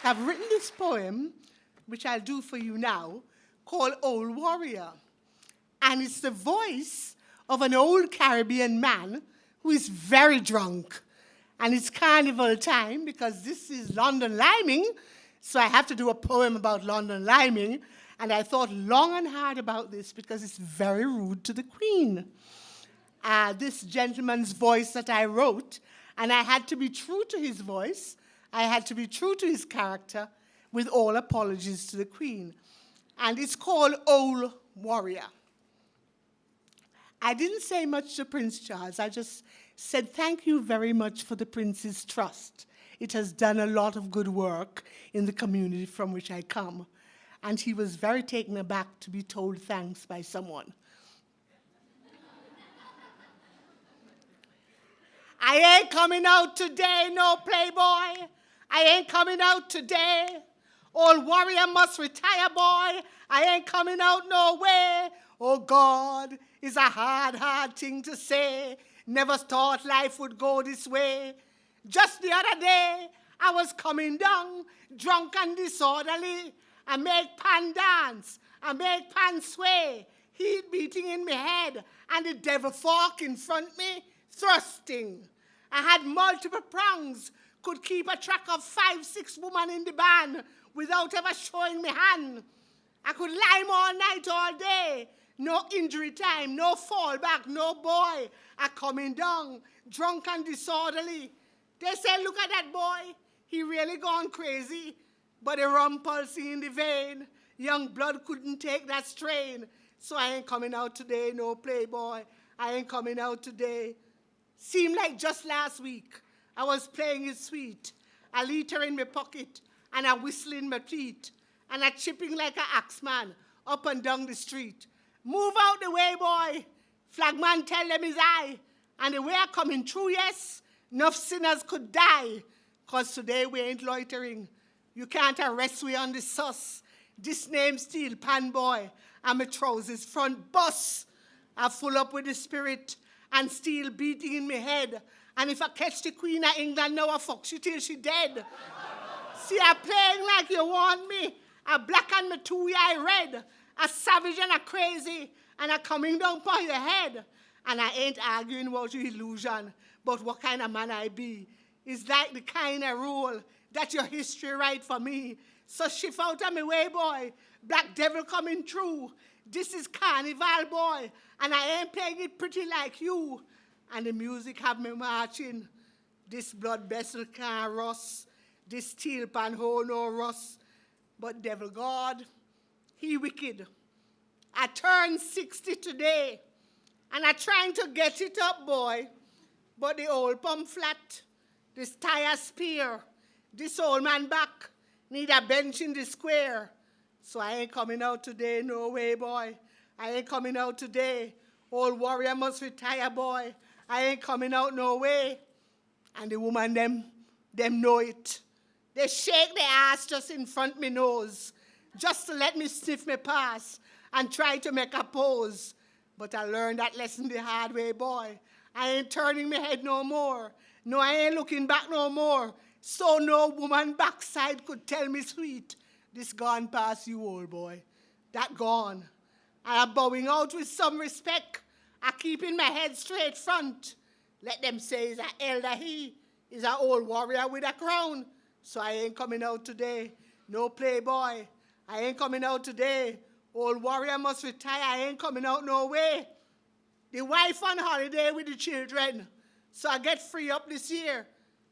I've written this poem, which I'll do for you now, called Old Warrior. And it's the voice of an old Caribbean man who is very drunk. And it's carnival time because this is London liming, so I have to do a poem about London liming. And I thought long and hard about this because it's very rude to the Queen. This gentleman's voice that I wrote, and I had to be true to his voice, I had to be true to his character, with all apologies to the Queen. And it's called Old Warrior. I didn't say much to Prince Charles. I just said thank you very much for the Prince's trust. It has done a lot of good work in the community from which I come. And he was very taken aback to be told thanks by someone. I ain't coming out today, no playboy. I ain't coming out today. Old warrior must retire, boy. I ain't coming out no way. Oh, God, it's a hard, hard thing to say. Never thought life would go this way. Just the other day, I was coming down, drunk and disorderly. I make pan dance, I make pan sway. Heat beating in my head, and the devil fork in front me, thrusting. I had multiple prongs, could keep a track of 5, 6 women in the band without ever showing me hand. I could lime all night, all day. No injury time, no fallback, no boy. I coming down, drunk and disorderly. They say, look at that boy. He really gone crazy. But the rum pulsing in the vein, young blood couldn't take that strain. So I ain't coming out today, no playboy. I ain't coming out today. Seemed like just last week, I was playing it sweet. A liter in my pocket, and a whistle in my teeth, and a chipping like an axeman up and down the street. Move out the way, boy. Flagman tell them is I. And the way I coming through, yes, enough sinners could die. Cause today we ain't loitering. You can't arrest we on the sus. This name Steel Pan Boy. And my trousers front bus. I full up with the spirit and steel beating in my head. And if I catch the Queen of England now, I fuck she till she dead. See, I playing like you want me. I black and my 2-eye red. A savage and a crazy, and a coming down upon your head. And I ain't arguing about your illusion, but what kind of man I be. It's like the kind of rule that your history write for me. So shift out of my way, boy. Black devil coming through. This is carnival, boy, and I ain't playing it pretty like you. And the music have me marching. This blood vessel can't rust. This steel pan hold no rust. But devil God, he wicked. I turned 60 today, and I trying to get it up, boy. But the old pump flat, this tire spear, this old man back, need a bench in the square. So I ain't coming out today, no way, boy. I ain't coming out today. Old warrior must retire, boy. I ain't coming out no way. And the woman, them know it. They shake their ass just in front me nose, just to let me sniff me pass and try to make a pose. But I learned that lesson the hard way, boy. I ain't turning my head no more. No, I ain't looking back no more. So no woman backside could tell me sweet, this gone past you, old boy. That gone. And I'm bowing out with some respect. I keeping my head straight front. Let them say he's an elder he. He's an old warrior with a crown. So I ain't coming out today. No playboy. I ain't coming out today. Old warrior must retire. I ain't coming out no way. The wife on holiday with the children. So I get free up this year.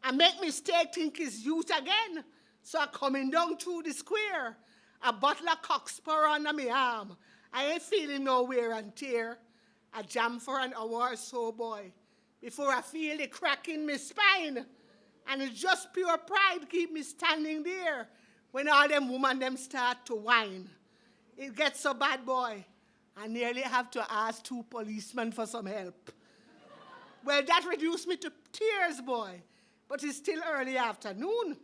I make mistake think it's youth again. So I coming down through the square. A bottle of cockspur under my arm. I ain't feeling no wear and tear. I jam for an hour or so, boy, before I feel the crack in my spine. And it's just pure pride keep me standing there when all them women them start to whine. It gets so bad, boy. I nearly have to ask 2 policemen for some help. Well, that reduced me to tears, boy. But it's still early afternoon.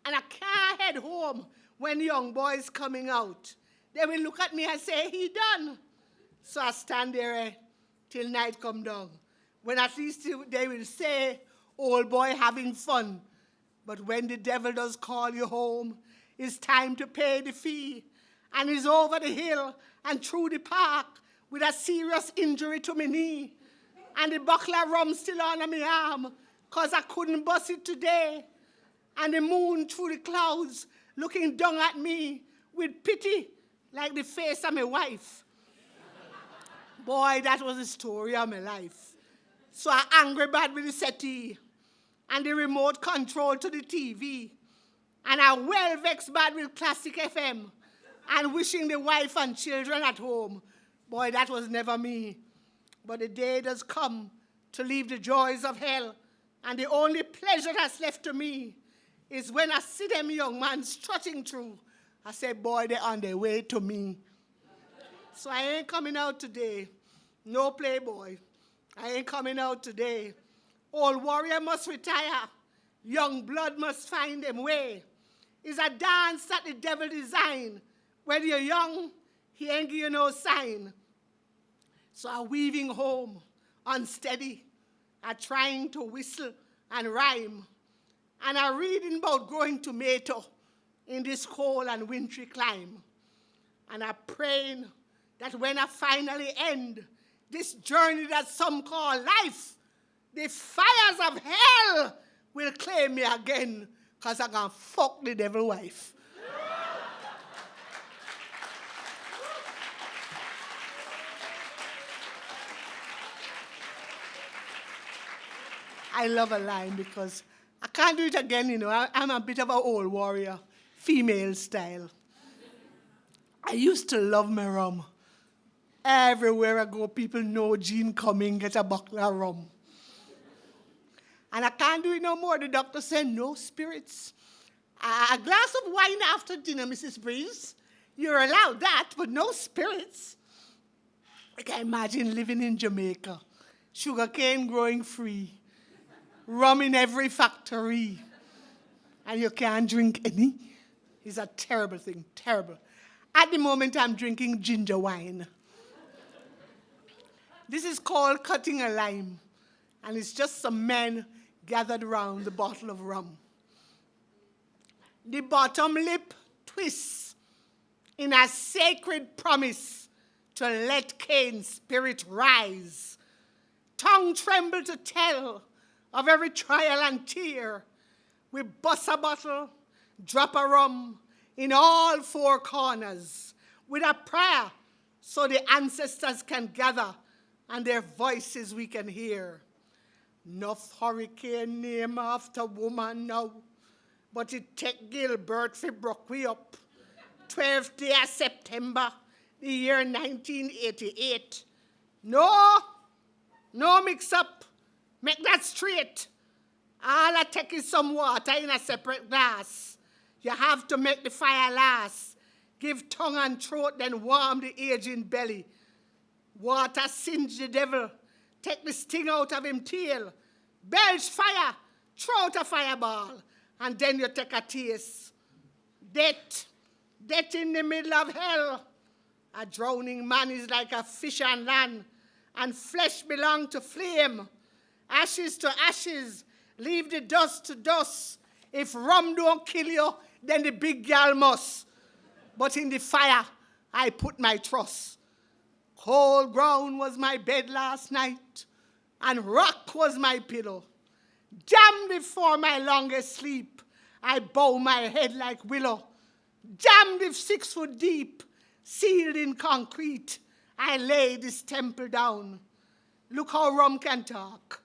And I can't head home when young boys coming out. They will look at me and say, he done. So I stand there till night come down. When at least they will say, old boy having fun. But when the devil does call you home, it's time to pay the fee. And he's over the hill and through the park with a serious injury to my knee. And the buckle of rum still on my arm, because I couldn't bust it today. And the moon through the clouds looking down at me with pity like the face of my wife. Boy, that was the story of my life. So I angry bad with the settee and the remote control to the TV. And I well vexed bad with Classic FM and wishing the wife and children at home. Boy, that was never me. But the day does come to leave the joys of hell, and the only pleasure that's left to me is when I see them young man strutting through. I say, boy, they're on their way to me. So I ain't coming out today. No playboy. I ain't coming out today. Old warrior must retire. Young blood must find them way. It's a dance that the devil designed. When you're young, he ain't give you no sign. So I'm weaving home, unsteady. I'm trying to whistle and rhyme. And I'm reading about growing tomato in this cold and wintry climb. And I'm praying that when I finally end this journey that some call life, the fires of hell will claim me again, because I'm going to fuck the devil wife. I love a line because I can't do it again, you know. I'm a bit of an old warrior, female style. I used to love my rum. Everywhere I go, people know Jean coming, get a buckle of rum. And I can't do it no more. The doctor said, no spirits. A glass of wine after dinner, Mrs. Breeze. You're allowed that, but no spirits. I can imagine living in Jamaica, sugarcane growing free, rum in every factory, and you can't drink any. It's a terrible thing, terrible. At the moment, I'm drinking ginger wine. This is called cutting a lime, and it's just some men gathered around the bottle of rum. The bottom lip twists in a sacred promise to let Cain's spirit rise. Tongue tremble to tell of every trial and tear. We bust a bottle, drop a rum in all four corners with a prayer so the ancestors can gather and their voices we can hear. Enough hurricane name after woman now, but it take Gilbert fi broke we up. 12th day of September, the year 1988. No mix up. Make that straight. All I take is some water in a separate glass. You have to make the fire last. Give tongue and throat, then warm the aging belly. Water singe the devil. Take the sting out of him tail. Belch fire. Throw out a fireball. And then you take a taste. Death in the middle of hell. A drowning man is like a fish on land, and flesh belong to flame. Ashes to ashes, leave the dust to dust. If rum don't kill you, then the big gal must. But in the fire, I put my trust. Cold ground was my bed last night, and rock was my pillow. Jammed before my longest sleep, I bow my head like willow. Jammed if 6 foot deep, sealed in concrete, I lay this temple down. Look how rum can talk.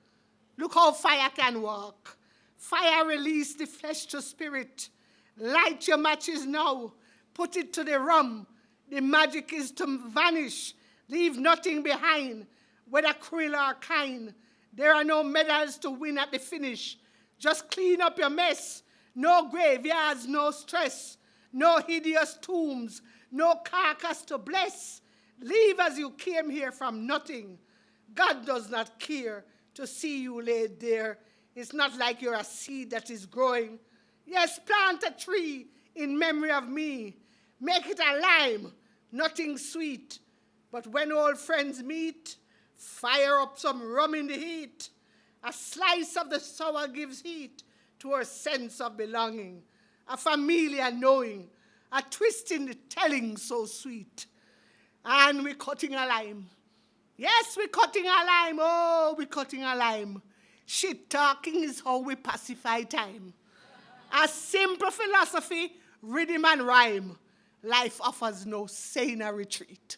Look how fire can walk. Fire release the flesh to spirit. Light your matches now. Put it to the rum. The magic is to vanish. Leave nothing behind, whether cruel or kind. There are no medals to win at the finish. Just clean up your mess. No graveyards, no stress. No hideous tombs, no carcass to bless. Leave as you came here from nothing. God does not care to see you laid there. It's not like you're a seed that is growing. Yes, plant a tree in memory of me. Make it a lime, nothing sweet. But when old friends meet, fire up some rum in the heat. A slice of the sour gives heat to our sense of belonging, a familiar knowing, a twist in the telling so sweet. And we're cutting a lime. Yes, we're cutting a lime. Oh, we're cutting a lime. Shit talking is how we pacify time. A simple philosophy, rhythm and rhyme. Life offers no saner retreat.